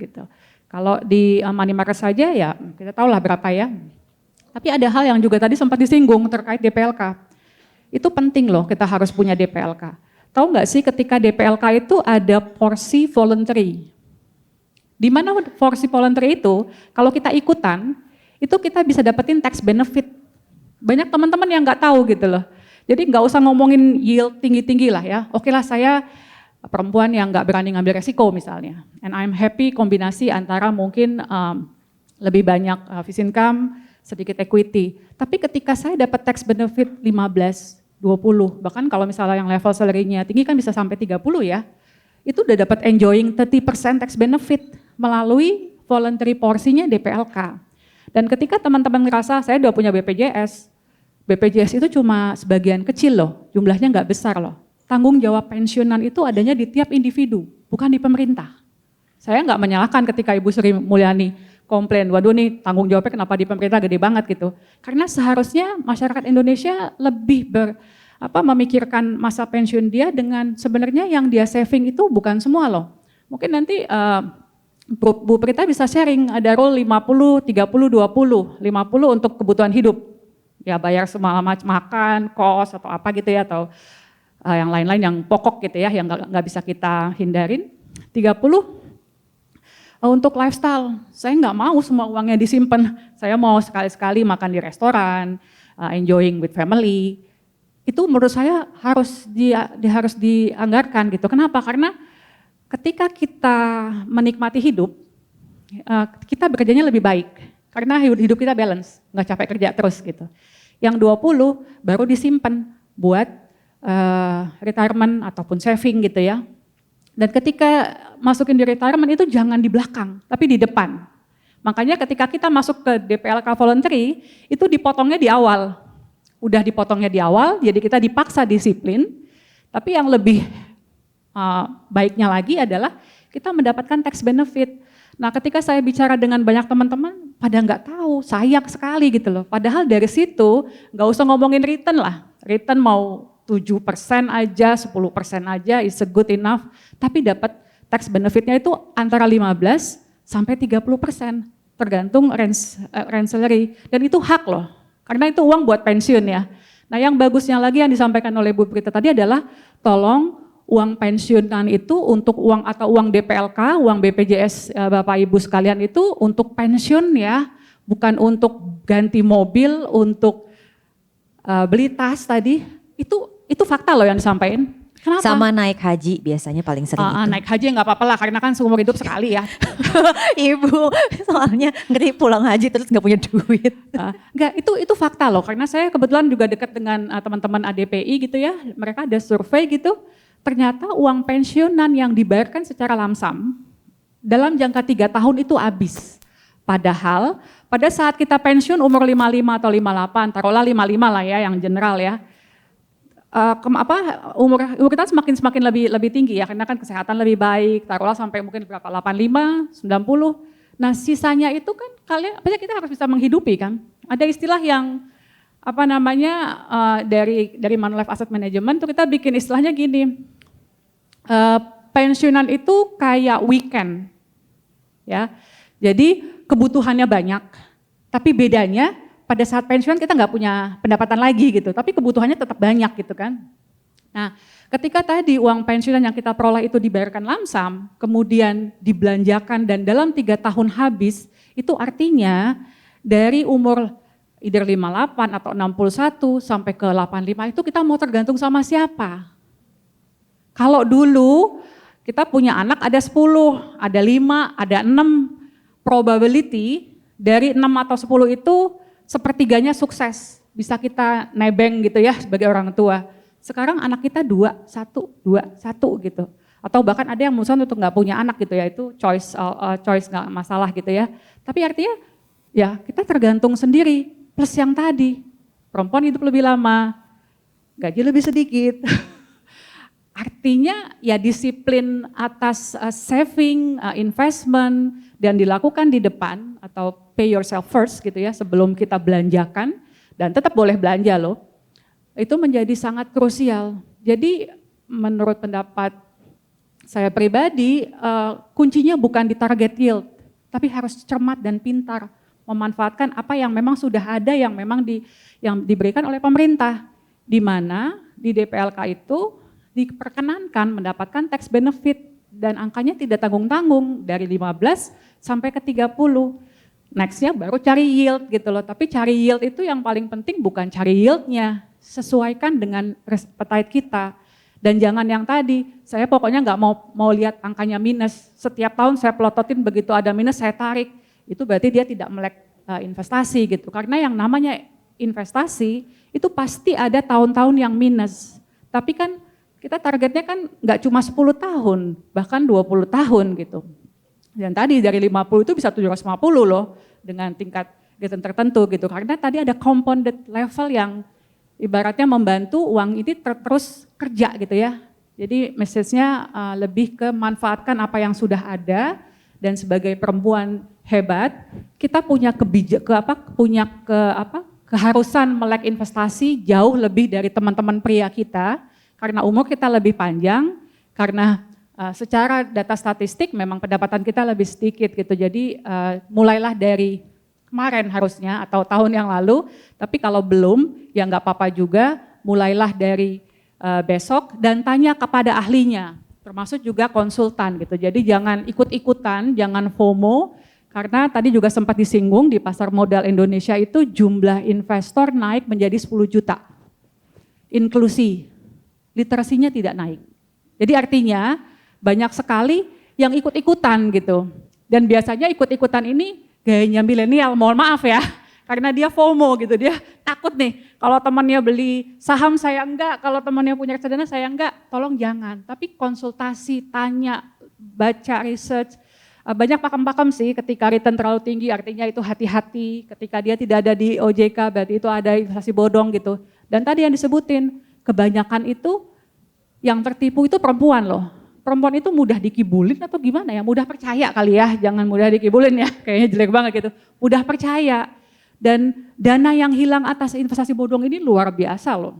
gitu. Kalau di money market saja ya kita tahu lah berapa ya. Tapi ada hal yang juga tadi sempat disinggung terkait DPLK. Itu penting loh kita harus punya DPLK. Tahu nggak sih ketika DPLK itu ada porsi voluntary. Di mana porsi voluntary itu kalau kita ikutan itu kita bisa dapetin tax benefit. Banyak teman-teman yang nggak tahu gitu loh. Jadi nggak usah ngomongin yield tinggi-tinggi lah ya. Oke lah saya perempuan yang nggak berani ngambil resiko misalnya. And I'm happy kombinasi antara mungkin lebih banyak fixed income, sedikit equity. Tapi ketika saya dapat tax benefit 15, 20, bahkan kalau misalnya yang level salary-nya tinggi kan bisa sampai 30 ya. Itu udah dapat enjoying 30% tax benefit melalui voluntary porsinya DPLK. Dan ketika teman-teman ngerasa saya udah punya BPJS itu cuma sebagian kecil loh, jumlahnya nggak besar loh. Tanggung jawab pensiunan itu adanya di tiap individu, bukan di pemerintah. Saya nggak menyalahkan ketika Ibu Sri Mulyani komplain, waduh nih tanggung jawabnya kenapa di pemerintah gede banget gitu. Karena seharusnya masyarakat Indonesia lebih memikirkan masa pensiun dia dengan sebenarnya yang dia saving itu bukan semua loh. Mungkin nanti Bu Prita bisa sharing ada role 50, 30, 20, 50 untuk kebutuhan hidup. Ya bayar semua macam makan, kos atau apa gitu ya, atau yang lain-lain yang pokok gitu ya, yang nggak bisa kita hindarin. 30 untuk lifestyle, saya nggak mau semua uangnya disimpan, saya mau sekali-sekali makan di restoran, enjoying with family. Itu menurut saya harus dianggarkan gitu. Kenapa? Karena ketika kita menikmati hidup, kita bekerjanya lebih baik. Karena hidup kita balance, nggak capek kerja terus gitu. Yang 20 baru disimpan buat retirement ataupun saving gitu ya. Dan ketika masukin di retirement itu jangan di belakang, tapi di depan. Makanya ketika kita masuk ke DPLK voluntary, itu dipotongnya di awal. Udah dipotongnya di awal, jadi kita dipaksa disiplin. Tapi yang lebih baiknya lagi adalah kita mendapatkan tax benefit. Nah ketika saya bicara dengan banyak teman-teman, pada nggak tahu, sayang sekali gitu loh. Padahal dari situ nggak usah ngomongin return lah. Return mau 7% aja, 10% aja is good enough. Tapi dapat tax benefitnya itu antara 15 sampai 30%. Tergantung range salary. Dan itu hak loh, karena itu uang buat pensiun ya. Nah yang bagusnya lagi yang disampaikan oleh Bu Prita tadi adalah tolong uang pensiunan itu untuk uang atau uang DPLK, uang BPJS Bapak Ibu sekalian itu untuk pensiun ya, bukan untuk ganti mobil, untuk beli tas tadi. Itu fakta loh yang disampaikan. Kenapa? Sama naik haji biasanya paling sering itu. Naik haji nggak apa-apa lah, karena kan seumur hidup sekali ya. Ibu soalnya ngeri pulang haji terus nggak punya duit. Enggak, itu fakta loh, karena saya kebetulan juga dekat dengan teman-teman ADPI gitu ya, mereka ada survei gitu. Ternyata uang pensiunan yang dibayarkan secara lamsam dalam jangka 3 tahun itu habis. Padahal pada saat kita pensiun umur 55 atau 58, taruhlah 55 lah ya yang general ya. Umur kita semakin lebih tinggi ya, karena kan kesehatan lebih baik, taruhlah sampai mungkin berapa 85, 90. Nah sisanya itu kan pasti kita harus bisa menghidupi kan. Ada istilah yang dari Manulife Asset Management tuh kita bikin istilahnya gini, pensiunan itu kayak weekend, ya. Jadi kebutuhannya banyak, tapi bedanya pada saat pensiun kita nggak punya pendapatan lagi gitu, tapi kebutuhannya tetap banyak gitu kan. Nah, Ketika tadi uang pensiunan yang kita peroleh itu dibayarkan lamsam, kemudian dibelanjakan dan dalam 3 tahun habis, itu artinya dari umur either 58 atau 61 sampai ke 85 itu kita mau tergantung sama siapa? Kalau dulu kita punya anak ada 10, ada 5, ada 6, probability dari 6 atau 10 itu sepertiganya sukses. Bisa kita nebeng gitu ya sebagai orang tua. Sekarang anak kita 2, 1, 2, 1 gitu. Atau bahkan ada yang mutusin untuk nggak punya anak gitu ya, itu choice nggak masalah gitu ya. Tapi artinya ya kita tergantung sendiri, plus yang tadi, perempuan hidup lebih lama, gaji lebih sedikit. Artinya ya disiplin atas saving, investment, dan dilakukan di depan atau pay yourself first gitu ya sebelum kita belanjakan, dan tetap boleh belanja loh. Itu menjadi sangat krusial. Jadi menurut pendapat saya pribadi, kuncinya bukan di target yield, tapi harus cermat dan pintar memanfaatkan apa yang memang sudah ada, yang memang yang diberikan oleh pemerintah, di mana di DPLK itu diperkenankan mendapatkan tax benefit dan angkanya tidak tanggung-tanggung dari 15 sampai ke 30. Nextnya baru cari yield gitu loh, tapi cari yield itu yang paling penting bukan cari yieldnya, sesuaikan dengan appetite kita. Dan jangan yang tadi, saya pokoknya nggak mau lihat angkanya minus, setiap tahun saya pelototin begitu ada minus saya tarik, itu berarti dia tidak melek investasi gitu. Karena yang namanya investasi itu pasti ada tahun-tahun yang minus, tapi kan kita targetnya kan nggak cuma 10 tahun, bahkan 20 tahun gitu. Dan tadi dari 50 itu bisa 750 loh dengan tingkat return tertentu gitu. Karena tadi ada compounded level yang ibaratnya membantu uang ini terus kerja gitu ya. Jadi message-nya lebih ke manfaatkan apa yang sudah ada, dan sebagai perempuan hebat kita punya keharusan melek investasi jauh lebih dari teman-teman pria kita. Karena umur kita lebih panjang, karena secara data statistik memang pendapatan kita lebih sedikit gitu. Jadi mulailah dari kemarin harusnya atau tahun yang lalu, tapi kalau belum ya nggak apa-apa juga, mulailah dari besok dan tanya kepada ahlinya, termasuk juga konsultan gitu. Jadi jangan ikut-ikutan, jangan FOMO, karena tadi juga sempat disinggung di pasar modal Indonesia itu jumlah investor naik menjadi 10 juta. Inklusi. Literasinya tidak naik. Jadi artinya banyak sekali yang ikut-ikutan gitu. Dan biasanya ikut-ikutan ini gayanya milenial, mohon maaf ya. Karena dia FOMO gitu, dia takut nih. Kalau temannya beli saham saya enggak, kalau temannya punya reksadana saya enggak, tolong jangan. Tapi konsultasi, tanya, baca research. Banyak pakem-pakem sih ketika return terlalu tinggi artinya itu hati-hati. Ketika dia tidak ada di OJK berarti itu ada investasi bodong gitu. Dan tadi yang disebutin, kebanyakan itu yang tertipu itu perempuan loh. Perempuan itu mudah dikibulin atau gimana ya, mudah percaya kali ya, jangan mudah dikibulin ya, kayaknya jelek banget gitu. Mudah percaya, dan dana yang hilang atas investasi bodong ini luar biasa loh.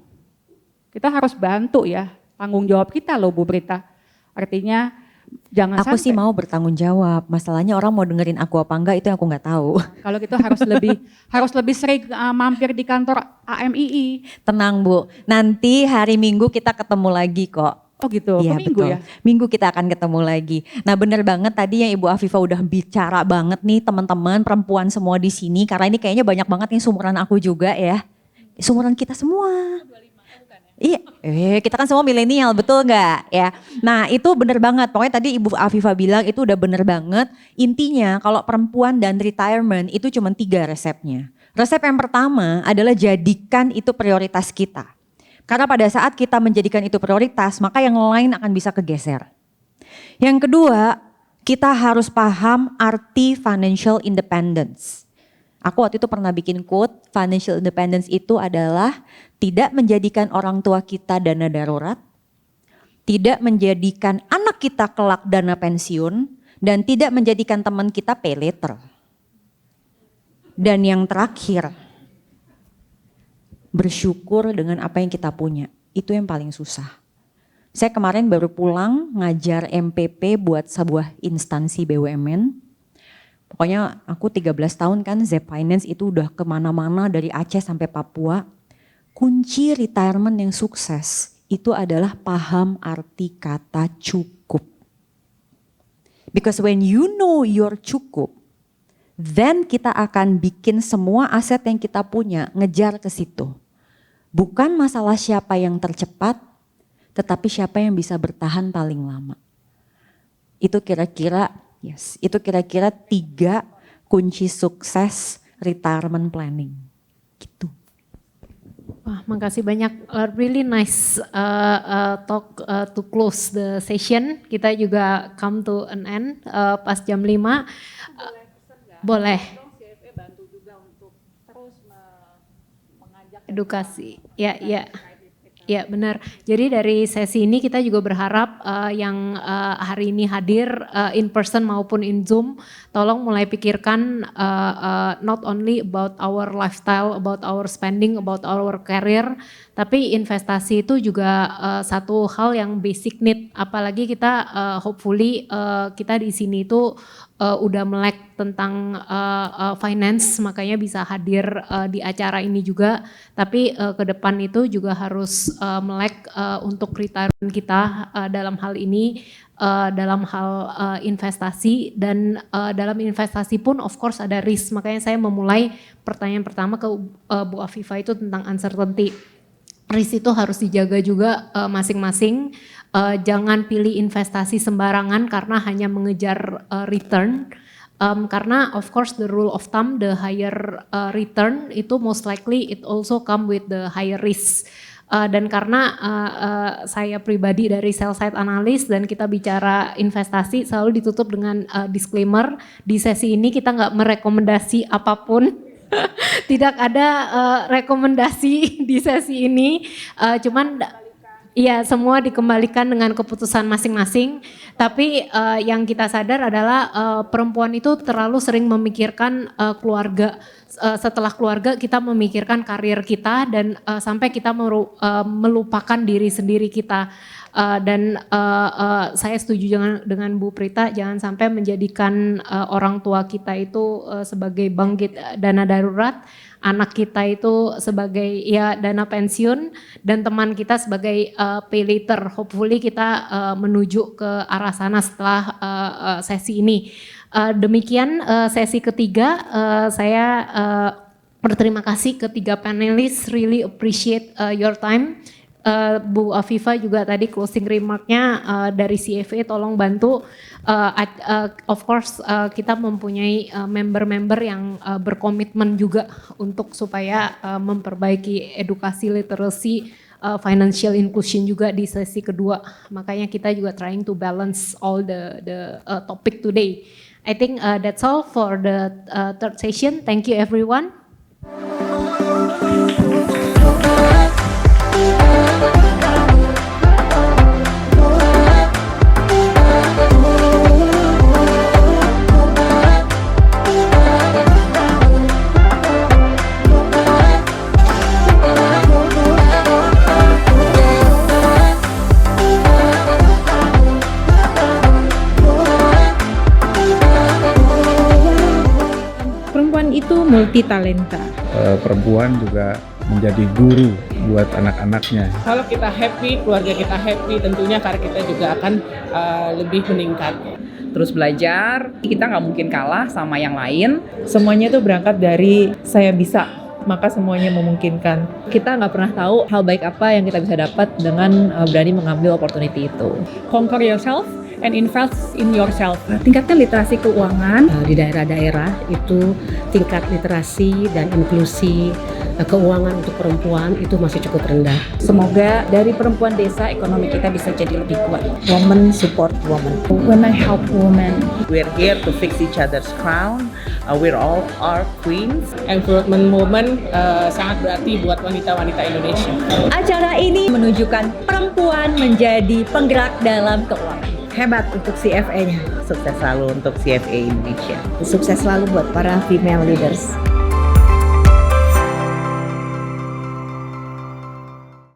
Kita harus bantu ya, tanggung jawab kita loh Bu Prita. Artinya jangan aku sampai. sih mau bertanggung jawab, masalahnya orang mau dengerin aku apa enggak itu yang aku nggak tahu. Kalau gitu harus lebih sering mampir di kantor AMII. Tenang Bu, nanti hari Minggu kita ketemu lagi kok. Oh gitu, Iya, Minggu betul. ya? Minggu kita akan ketemu lagi. Nah bener banget tadi yang Ibu Afifa udah bicara banget nih teman-teman perempuan semua di sini. Karena ini kayaknya banyak banget yang sumuran aku juga ya. Sumuran kita semua. Iya, kita kan semua milenial, betul nggak ya? Nah itu bener banget, pokoknya tadi Ibu Afifa bilang itu udah bener banget. Intinya kalau perempuan dan retirement itu cuma 3 resepnya. Resep yang pertama adalah jadikan itu prioritas kita. Karena pada saat kita menjadikan itu prioritas, maka yang lain akan bisa kegeser. Yang kedua, kita harus paham arti financial independence. Aku waktu itu pernah bikin quote, financial independence itu adalah tidak menjadikan orang tua kita dana darurat, tidak menjadikan anak kita kelak dana pensiun, dan tidak menjadikan teman kita pay later. Dan yang terakhir, bersyukur dengan apa yang kita punya, itu yang paling susah. Saya kemarin baru pulang ngajar MPP buat sebuah instansi BUMN. Pokoknya aku 13 tahun kan Zep Finance itu udah kemana-mana dari Aceh sampai Papua. Kunci retirement yang sukses itu adalah paham arti kata cukup. Because when you know you're cukup, then kita akan bikin semua aset yang kita punya ngejar ke situ. Bukan masalah siapa yang tercepat, tetapi siapa yang bisa bertahan paling lama. Itu kira-kira 3 kunci sukses retirement planning. Gitu. Wah, makasih banyak. Really nice talk to close the session. Kita juga come to an end pas jam 5. Boleh. Bantu juga untuk terus mengajak edukasi. Ya benar. Jadi dari sesi ini kita juga berharap yang hari ini hadir in person maupun in Zoom, tolong mulai pikirkan not only about our lifestyle, about our spending, about our career, tapi investasi itu juga satu hal yang basic need. Apalagi kita hopefully kita di sini itu udah melek tentang finance, makanya bisa hadir di acara ini juga. Tapi ke depan itu juga harus melek untuk retirement kita dalam hal ini, dalam hal investasi, dan dalam investasi pun of course ada risk. Makanya saya memulai pertanyaan pertama ke Bu Afifah itu tentang uncertainty. Risk itu harus dijaga juga masing-masing. Jangan pilih investasi sembarangan karena hanya mengejar return. Karena of course the rule of thumb, the higher return itu most likely it also come with the higher risk. Dan karena saya pribadi dari sell side analyst dan kita bicara investasi selalu ditutup dengan disclaimer, di sesi ini kita nggak merekomendasi apapun. Tidak ada rekomendasi di sesi ini, cuman ya semua dikembalikan dengan keputusan masing-masing. Tapi yang kita sadar adalah perempuan itu terlalu sering memikirkan keluarga. Setelah keluarga kita memikirkan karir kita dan sampai kita melupakan diri sendiri kita. Dan saya setuju dengan Bu Prita, jangan sampai menjadikan orang tua kita itu sebagai bank dana darurat, anak kita itu sebagai ya dana pensiun, dan teman kita sebagai pay later. Hopefully kita menuju ke arah sana setelah sesi ini. Demikian sesi ketiga, saya berterima kasih ketiga panelis, really appreciate your time. Bu Afifah juga tadi closing remarknya dari CFA tolong bantu. Of course kita mempunyai member-member yang berkomitmen juga untuk supaya memperbaiki edukasi literacy, financial inclusion juga di sesi kedua. Makanya kita juga trying to balance all the topic today. I think that's all for the third session. Thank you everyone. Itu multi talenta. Perempuan juga menjadi guru buat anak-anaknya. Kalau kita happy, keluarga kita happy, tentunya karir kita juga akan lebih meningkat. Terus belajar, kita nggak mungkin kalah sama yang lain. Semuanya itu berangkat dari saya bisa, maka semuanya memungkinkan. Kita nggak pernah tahu hal baik apa yang kita bisa dapat dengan berani mengambil opportunity itu. Conquer yourself and invest in yourself. Tingkatkan literasi keuangan. Di daerah-daerah itu tingkat literasi dan inklusi keuangan untuk perempuan itu masih cukup rendah. Semoga dari perempuan desa ekonomi kita bisa jadi lebih kuat. Women support women. Women help women. We're here to fix each other's crown. We're all our queens. Environment movement sangat berarti buat wanita-wanita Indonesia. Acara ini menunjukkan perempuan menjadi penggerak dalam keuangan. Hebat untuk CFA-nya. Sukses selalu untuk CFA Indonesia. Sukses selalu buat para female leaders.